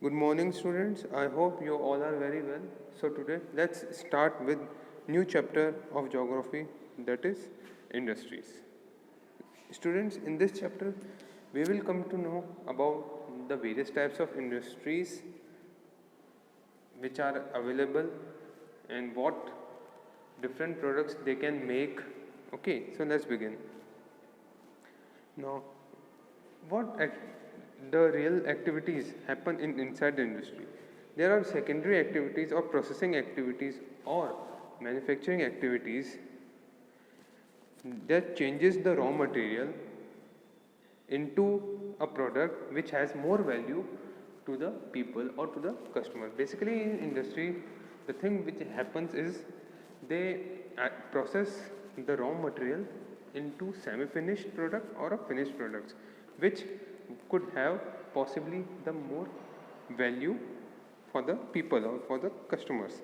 Good morning, students. I hope you all are very well. So today let's start with new chapter of geography, that is industries. Students, in this chapter we will come to know about the various types of industries which are available and what different products they can make. Okay, so let's begin. Now, the real activities happen inside the industry? There are secondary activities or processing activities or manufacturing activities that changes the raw material into a product which has more value to the people or to the customer. Basically, in industry, the thing which happens is they process the raw material into semi-finished product or a finished products, which could have possibly the more value for the people or for the customers.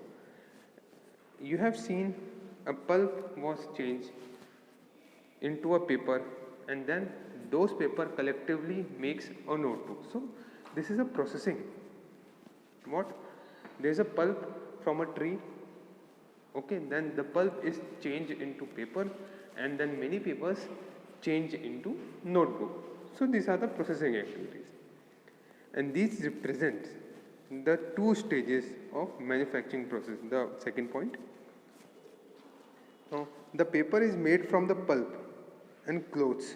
You have seen a pulp was changed into a paper, and then those paper collectively makes a notebook. So this is a processing. What? There is a pulp from a tree. Okay, then the pulp is changed into paper, and then many papers change into notebook. So these are the processing activities, and these represent the two stages of manufacturing process. The second point. Now, the paper is made from the pulp, and clothes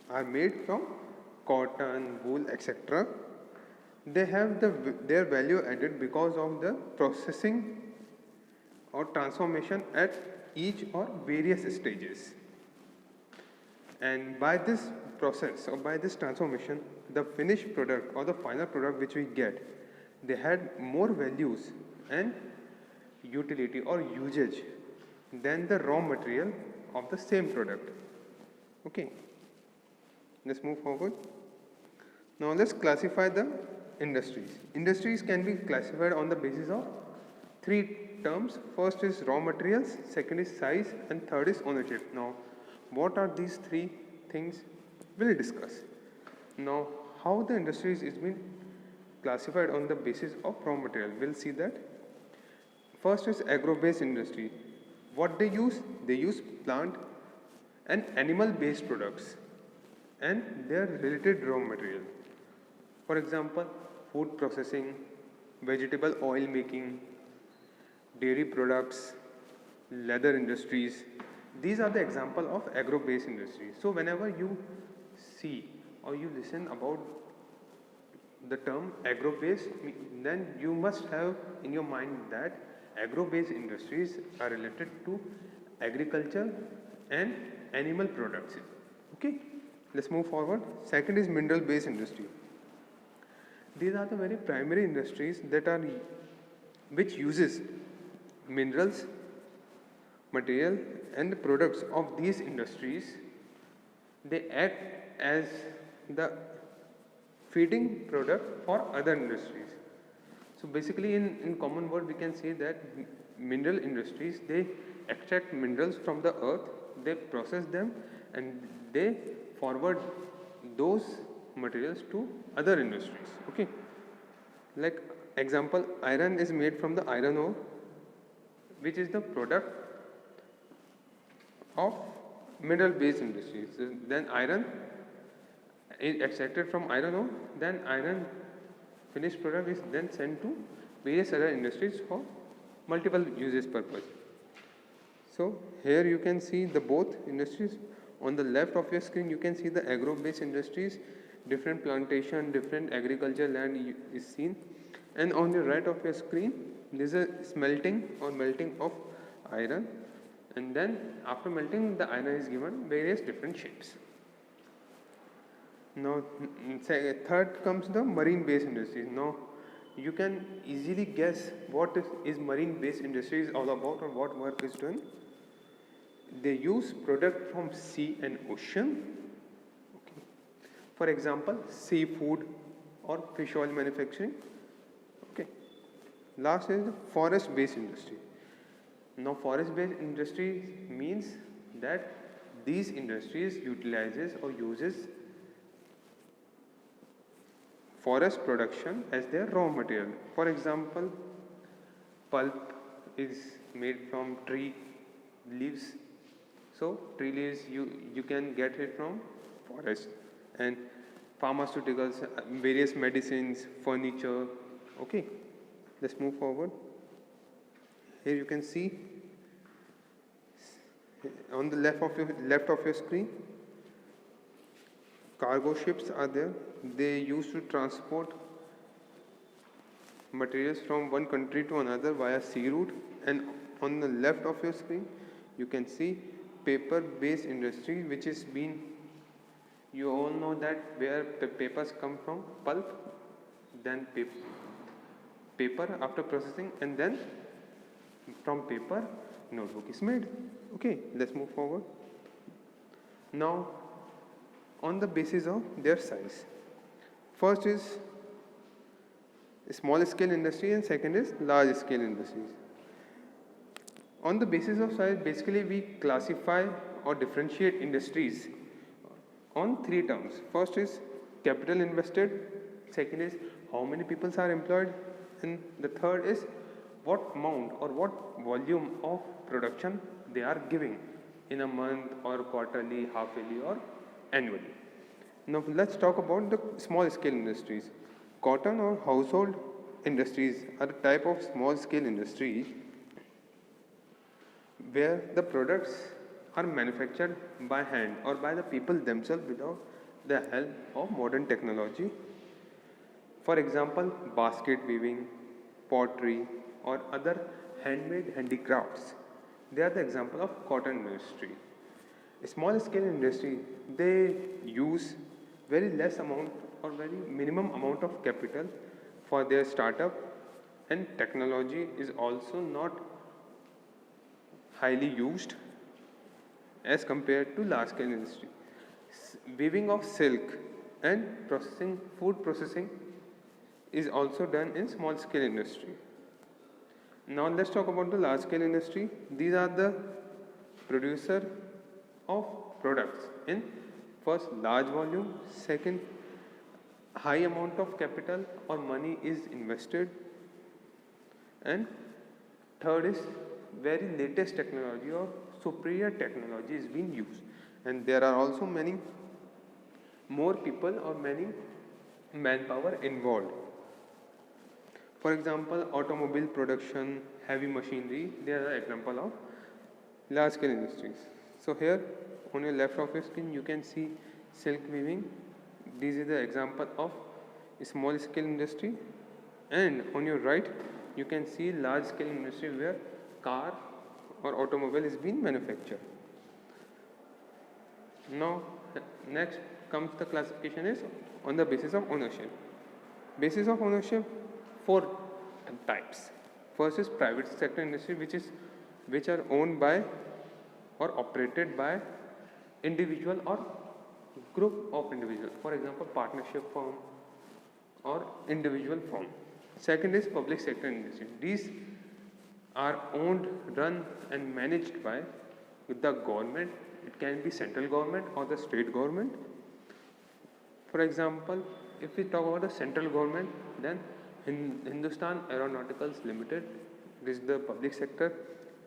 are made from cotton, wool, etc. They have their value added because of the processing or transformation at each or various stages. And by this process or by this transformation, the finished product or the final product which we get, they had more values and utility or usage than the raw material of the same product. Okay, let's move forward. Now let's classify the industries. Industries can be classified on the basis of three terms. First is raw materials, second is size, and third is ownership. Now, what are these three things? We'll discuss. Now, how the industries is being classified on the basis of raw material? We'll see that. First is agro-based industry. What they use? They use plant and animal-based products and their related raw material. For example, food processing, vegetable oil making, dairy products, leather industries. These are the example of agro-based industries. So whenever you see or you listen about the term agro-based, then you must have in your mind that agro-based industries are related to agriculture and animal products. Okay, let's move forward. Second is mineral-based industry. These are the very primary industries that are which uses minerals, material, and the products of these industries. They act as the feeding product for other industries. So basically, in common word, we can say that mineral industries, they extract minerals from the earth, they process them, and they forward those materials to other industries. Okay, like example, iron is made from the iron ore, which is the product of mineral based industries. Then iron is extracted from iron ore, then iron finished product is then sent to various other industries for multiple uses purpose. So here you can see the both industries. On the left of your screen you can see the agro based industries, different plantation, different agriculture land is seen, and on the right of your screen there is a smelting or melting of iron, and then after melting the iron is given various different shapes. Now third comes the marine based industries. Now you can easily guess what is marine based industries all about or what work is done. They use product from sea and ocean. Okay. For example, seafood or fish oil manufacturing. Okay. Last is the forest based industry. Now forest based industry means that these industries utilizes or uses forest production as their raw material. For example, pulp is made from tree leaves. So tree leaves you can get it from forest, and pharmaceuticals, various medicines, furniture. Okay, let's move forward. Here you can see on the left of your screen, cargo ships are there. They used to transport materials from one country to another via sea route. And on the left of your screen, you can see paper-based industry, which is being, you all know that where the papers come from, pulp, then paper after processing, and then from paper notebook is made. Okay, let's move forward. Now, on the basis of their size, first is small scale industry and second is large scale industries. On the basis of size, basically we classify or differentiate industries on three terms. First is capital invested, second is how many people are employed, and the third is what amount or what volume of production they are giving in a month or quarterly, half yearly or annually. Now let's talk about the small scale industries. Cotton or household industries are a type of small scale industry where the products are manufactured by hand or by the people themselves without the help of modern technology. For example, basket weaving, pottery, or other handmade handicrafts. They are the example of cotton industry. A small scale industry, they use very less amount or very minimum amount of capital for their startup, and technology is also not highly used as compared to large scale industry. Weaving of silk and processing, food processing is also done in small scale industry. Now let's talk about the large scale industry. These are the producer of products in first large volume, second high amount of capital or money is invested, and third is very latest technology or superior technology is being used, and there are also many more people or many manpower involved. For example, automobile production, heavy machinery, they are example of large scale industries. So here on your left of your screen you can see silk weaving. This is the example of a small scale industry, and on your right you can see large scale industry where car or automobile is being manufactured. Now next comes the classification is on the basis of ownership. Basis of ownership, four types. First is private sector industry, which are owned by or operated by individual or group of individuals. For example, partnership firm or individual firm. Second is public sector industry. These are owned, run and managed by the government. It can be central government or the state government. For example, if we talk about the central government, then Hindustan Aeronauticals Limited, this is the public sector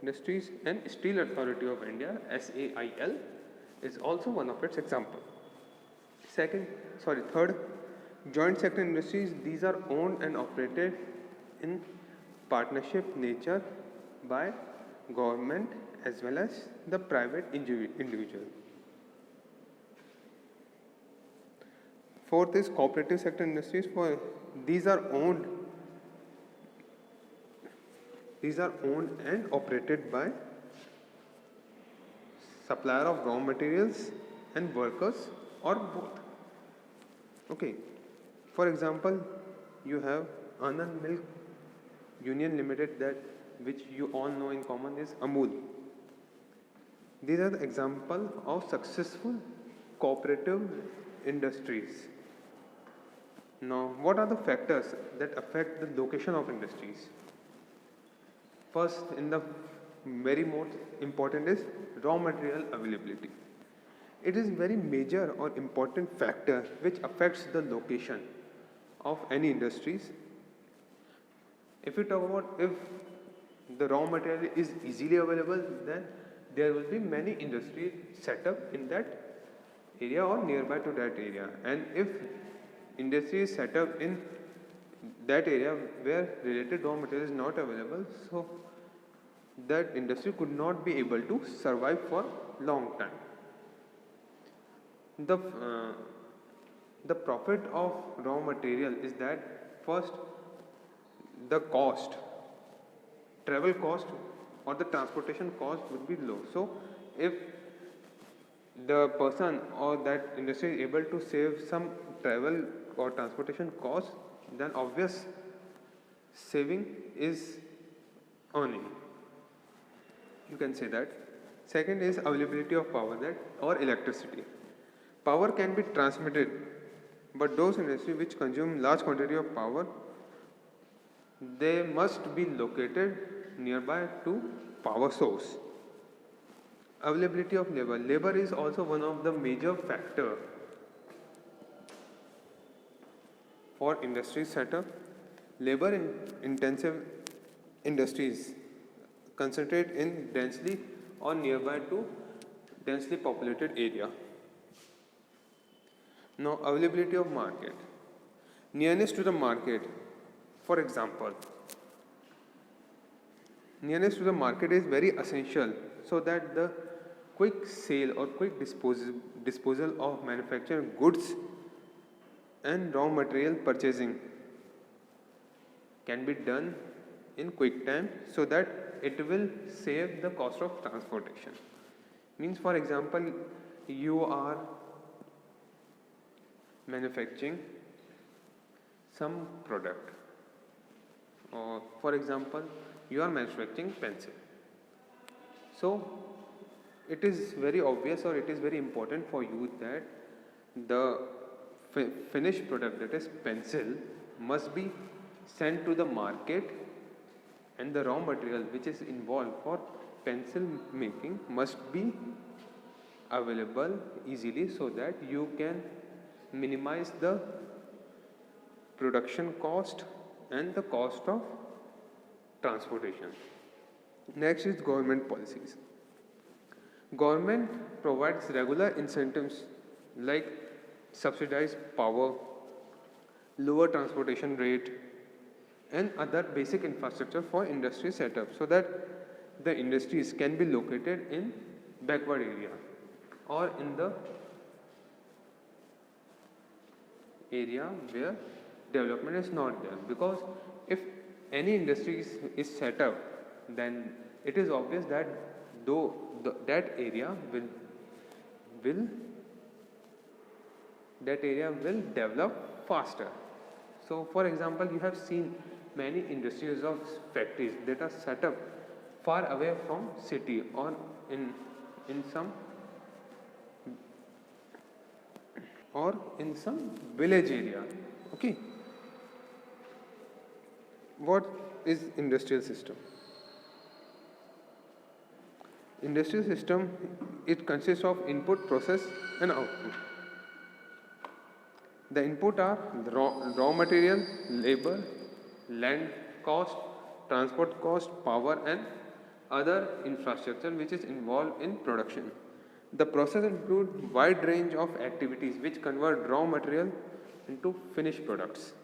industries, and Steel Authority of India, SAIL, is also one of its example. Third, joint sector industries. These are owned and operated in partnership nature by government as well as the private individual. Fourth is cooperative sector industries. These are owned and operated by supplier of raw materials and workers or both. Okay. For example, you have Anand Milk Union Limited, that which you all know in common is Amul. These are the example of successful cooperative industries. Now, what are the factors that affect the location of industries? First, in the very most important is raw material availability. It is very major or important factor which affects the location of any industries. If we talk about if the raw material is easily available, then there will be many industries set up in that area or nearby to that area. And if industry is set up in that area where related raw material is not available, so that industry could not be able to survive for long time. The profit of raw material is that first the cost, travel cost or the transportation cost would be low. So if the person or that industry is able to save some travel or transportation cost, then obvious saving is earning. You can say that. Second is availability of power, that or electricity. Power can be transmitted, but those industries which consume large quantity of power, they must be located nearby to power source. Availability of labor. Labor is also one of the major factor for industry setup. Labor intensive industries concentrate in densely or nearby to densely populated area. Now, availability of market. Nearness to the market. For example, nearness to the market is very essential so that the quick sale or quick disposal of manufactured goods and raw material purchasing can be done in quick time, so that it will save the cost of transportation. Means, for example, you are manufacturing some product, or for example you are manufacturing pencil. So it is very obvious or it is very important for you that the finished product, that is pencil, must be sent to the market, and the raw material which is involved for pencil making must be available easily, so that you can minimize the production cost and the cost of transportation. Next is government policies. Government provides regular incentives like subsidized power, lower transportation rate, and other basic infrastructure for industry setup, so that the industries can be located in backward area or in the area where development is not there. Because if any industry is set up, then it is obvious that that area will develop faster. So for example, you have seen many industries of factories that are set up far away from city or in some village area. Okay. What is industrial system? Industrial system, it consists of input, process and output. The input are the raw material, labor, land cost, transport cost, power and other infrastructure which is involved in production. The process includes wide range of activities which convert raw material into finished products,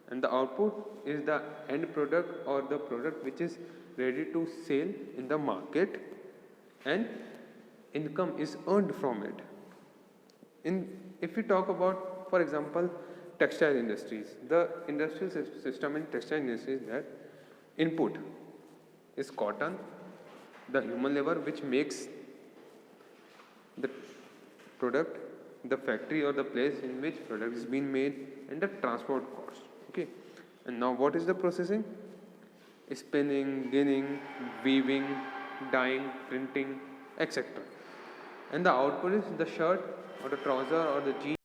and the output is the end product or the product which is ready to sell in the market, and income is earned from it. If we talk about, for example, textile industries, the industrial system in textile industries is that input is cotton, the human labor which makes the product, the factory or the place in which product is being made, and the transport cost. Okay. And now what is the processing? Spinning, ginning, weaving, dyeing, printing, etc. And the output is the shirt or the trouser or the jeans